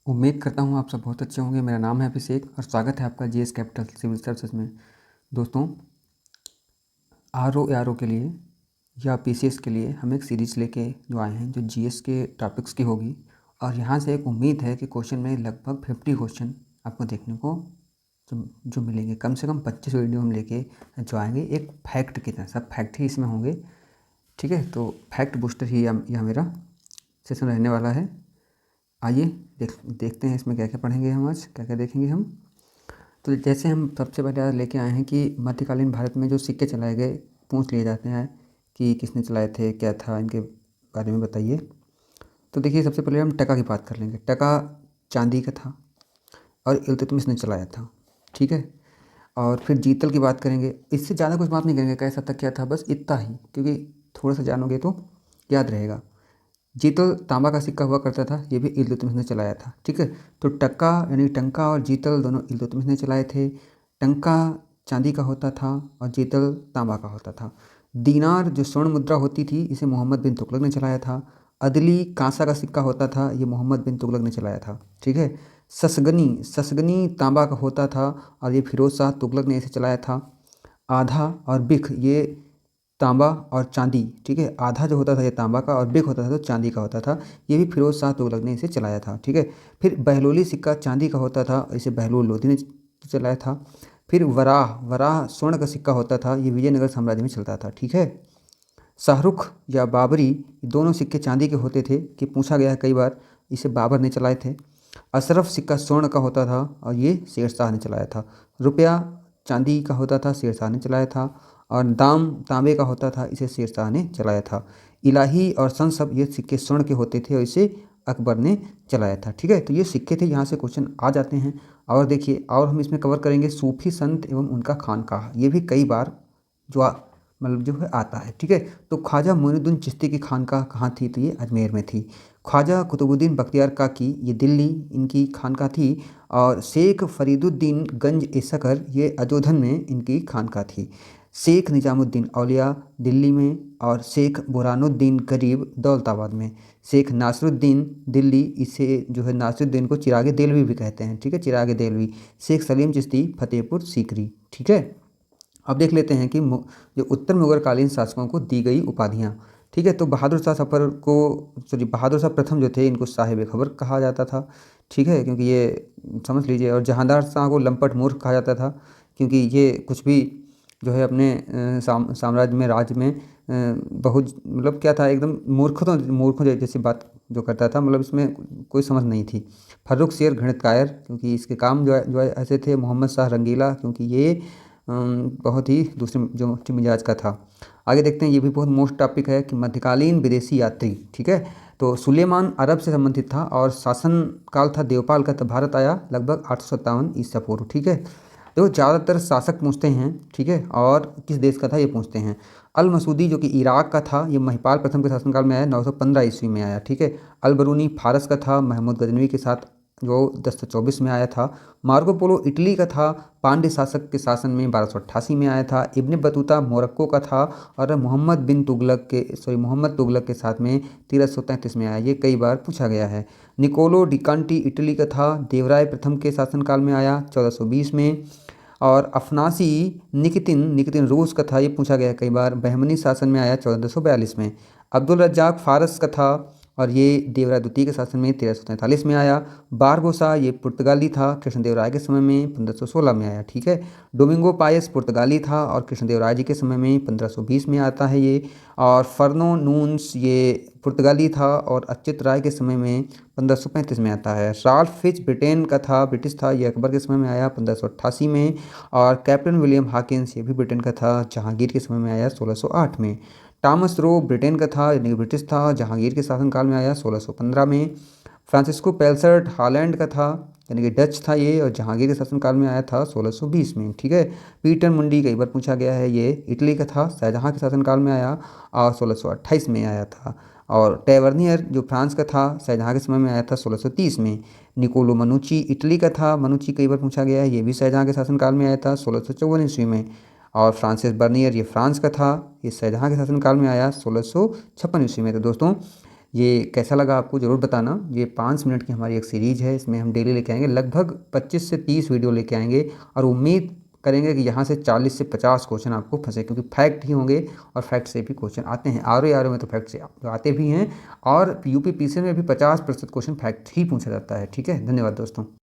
उम्मीद करता हूँ आप सब बहुत अच्छे होंगे। मेरा नाम है अभिषेक और स्वागत है आपका जीएस कैपिटल सिविल सर्विसेज में। दोस्तों, आर ओ के लिए या पीसीएस के लिए हम एक सीरीज़ लेके जो आए हैं जो जीएस के टॉपिक्स की होगी, और यहाँ से एक उम्मीद है कि क्वेश्चन में लगभग 50 क्वेश्चन आपको देखने को जो मिलेंगे। कम से कम 25 वीडियो हम लेके जो आएंगे एक फैक्ट की तरह। सब फैक्ट ही इसमें होंगे, ठीक है। तो फैक्ट बूस्टर ही यह मेरा सेशन रहने वाला है। आइए देखते हैं इसमें क्या क्या पढ़ेंगे हम, आज क्या क्या देखेंगे हम। तो जैसे हम सबसे पहले आज लेके आए हैं कि मध्यकालीन भारत में जो सिक्के चलाए गए पूछ लिए जाते हैं कि किसने चलाए थे, क्या था, इनके बारे में बताइए। तो देखिए, सबसे पहले हम टका की बात कर लेंगे। टका चांदी का था और इल्तुतमिश ने चलाया था, ठीक है। और फिर जीतल की बात करेंगे। इससे ज़्यादा कुछ बात नहीं करेंगे कैसा था क्या था, बस इतना ही, क्योंकि थोड़ा सा जानोगे तो याद रहेगा। जीतल तांबा का सिक्का हुआ करता था, ये भी इल्तुतमिश ने चलाया था, ठीक है। तो टक्का यानी टंका और जीतल दोनों इल्तुतमिश ने चलाए थे। टंका चांदी का होता था और जीतल तांबा का होता था। दीनार जो स्वर्ण मुद्रा होती थी, इसे मोहम्मद बिन तुगलक ने चलाया था। अदली कांसा का सिक्का होता था, ये मोहम्मद बिन तुगलक ने चलाया था, ठीक है। ससगनी ससगनी तांबा का होता था और ये फिरोज शाह तुगलक ने इसे चलाया था। आधा और बिख ये तांबा और चांदी, ठीक है। आधा जो होता था ये तांबा का और बिग होता था तो चांदी का होता था। ये भी फिरोज शाह तुगलक ने इसे चलाया था, ठीक है। फिर बहलोली सिक्का चांदी का होता था, इसे बहलोल लोधी ने चलाया था। फिर वराह वराह स्वर्ण का सिक्का होता था, ये विजयनगर साम्राज्य में चलता था, ठीक है। शाहरुख या बाबरी दोनों सिक्के चांदी के होते थे कि पूछा गया है कई बार, इसे बाबर ने चलाए थे। अशरफ सिक्का स्वर्ण का होता था और ये शेरशाह ने चलाया था। रुपया चांदी का होता था, शेरशाह ने चलाया था। और दाम तांबे का होता था, इसे शेरशाह ने चलाया था। इलाही और संसब ये सिक्के स्वर्ण के होते थे और इसे अकबर ने चलाया था, ठीक है। तो ये सिक्के थे, यहाँ से क्वेश्चन आ जाते हैं। और देखिए, और हम इसमें कवर करेंगे सूफी संत एवं उनका खानकाह, ये भी कई बार जो मतलब जो है आता है, ठीक है। तो ख्वाजा मोइनुद्दीन चिश्ती की खानकाह कहाँ थी, तो ये अजमेर में थी। ख्वाजा कुतुबुद्दीन बख्तियार काकी ये दिल्ली इनकी खानकाह थी। और शेख फरीदुद्दीन गंज ए सकर ये अजोधन में इनकी खानकाह थी। शेख निजामुद्दीन औलिया दिल्ली में और शेख बुरहानुद्दीन गरीब दौलताबाद में। शेख नासरुद्दीन दिल्ली, इसे जो है नासरुद्दीन को चिरागे देलवी भी कहते हैं, ठीक है, चिरागे देलवी। शेख सलीम चिश्ती फतेहपुर सीकरी, ठीक है। अब देख लेते हैं कि जो उत्तर मुगलकालीन शासकों को दी गई उपाधियाँ, ठीक है। तो बहादुर शाह सफ़र को, सॉरी, बहादुर शाह प्रथम जो थे इनको साहिब खबर कहा जाता था, ठीक है, क्योंकि ये समझ लीजिए। और जहांदार शाह को लंपट मूर्ख कहा जाता था, क्योंकि ये कुछ भी जो है अपने साम्राज्य में, राज्य में बहुत मतलब क्या था, एकदम मूर्खों जैसी बात जो करता था, मतलब इसमें कोई समझ नहीं थी। फर्रुख शेर घृणित कायर, क्योंकि इसके काम जो है ऐसे थे। मोहम्मद शाह रंगीला, क्योंकि ये बहुत ही दूसरे जो मिजाज का था। आगे देखते हैं, ये भी बहुत मोस्ट टॉपिक है कि मध्यकालीन विदेशी यात्री, ठीक है। तो सुलेमान अरब से संबंधित था और शासन काल था देवपाल का, तब भारत आया लगभग 857 ईसा पूर्व, ठीक है। देखो, ज़्यादातर शासक पूछते हैं, ठीक है, और किस देश का था ये पूछते हैं। अल मसूदी जो कि इराक का था, ये महिपाल प्रथम के शासनकाल में आया, 915 ईस्वी में आया, ठीक है। अल बरूनी फारस का था, महमूद गजनवी के साथ जो 1024 में आया था। मार्को पोलो इटली का था, पांड्य शासक के शासन में 1288 में आया था। इब्न बतूता मोरक्को का था और मोहम्मद तुगलक के साथ में 1333 में आया। ये कई बार पूछा गया है। निकोलो डिकांटी इटली का था, देवराय प्रथम के शासनकाल में आया 1420 में। और अफनासी निकितिन रूस का था, ये पूछा गया है कई बार, बहमनी शासन में आया 1442 में। अब्दुल रज्जाक फारस का था और ये देवराय द्वितीय के शासन में 1343 में आया। बारबोसा ये पुर्तगाली था, कृष्णदेवराय के समय में 1516 में आया, ठीक है। डोमिंगो पायस पुर्तगाली था और कृष्णदेवराय जी के समय में 1520 में आता है ये। और फर्नो नून्स ये पुर्तगाली था और अच्युत राय के समय में 1535 में आता है। राल्फ फिच ब्रिटेन का था, ब्रिटिश था, ये अकबर के समय में आया 1588 में। और कैप्टन विलियम हाकिंस ये भी ब्रिटेन का था, जहांगीर के समय में आया 1608 में। टॉमस रो ब्रिटेन का था, यानी कि ब्रिटिश था, जहांगीर के शासनकाल में आया 1615 में। फ्रांसिस्को पेल्सर्ट हॉलैंड का था, यानी कि डच था ये, और जहांगीर के शासनकाल में आया था 1620 में, ठीक है। पीटर मुंडी कई बार पूछा गया है, ये इटली का था, शाहजहाँ के शासनकाल में आया और 1628 में आया था। और टेवर्नियर जो फ्रांस का था, शाहजहाँ के समय में आया था 1630 में। निकोलो मनुची इटली का था, मनुची कई बार पूछा गया है, ये भी शाहजहाँ के शासनकाल में आया था 1654 ईस्वी में। और फ्रांसिस बर्नियर ये फ्रांस का था, ये शाहजहाँ के शासनकाल में आया 1656 ईस्वी में। तो दोस्तों, ये कैसा लगा आपको ज़रूर बताना। ये 5 मिनट की हमारी एक सीरीज़ है, इसमें हम डेली लेके आएंगे लगभग 25 से 30 वीडियो लेके आएंगे और उम्मीद करेंगे कि यहाँ से 40 से 50 क्वेश्चन आपको फंसे, क्योंकि फैक्ट ही होंगे और फैक्ट से भी क्वेश्चन आते हैं। आर में तो फैक्ट से तो आते भी हैं और यूपी पीसी में भी 50% क्वेश्चन फैक्ट ही पूछा जाता है। ठीक है, धन्यवाद दोस्तों।